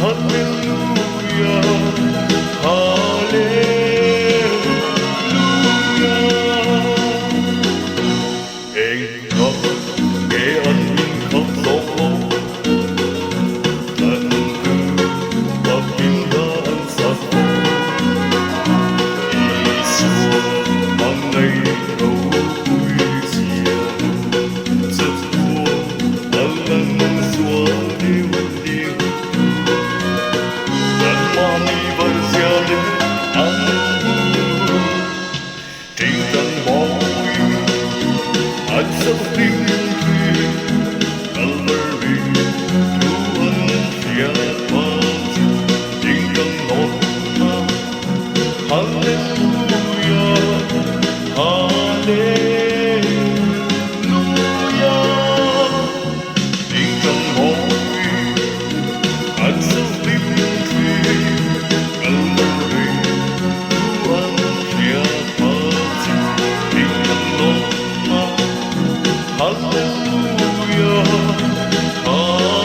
Hallelujah, Hallelujah. Hẹn gặp nghe anh khóc gió lần thứ tập in đã anh sắp Yeshua mang lấy đầu vui diệu giấc mơ đã lần xóa điều điều dan mami berjalan anggun tinggal mauy at sabing kalari Tuhan siapa tinggal nona Haleluya Haleluya tinggal mauy at sabing kalari Tuhan siapa tinggal nona Haleluya, Haleluya.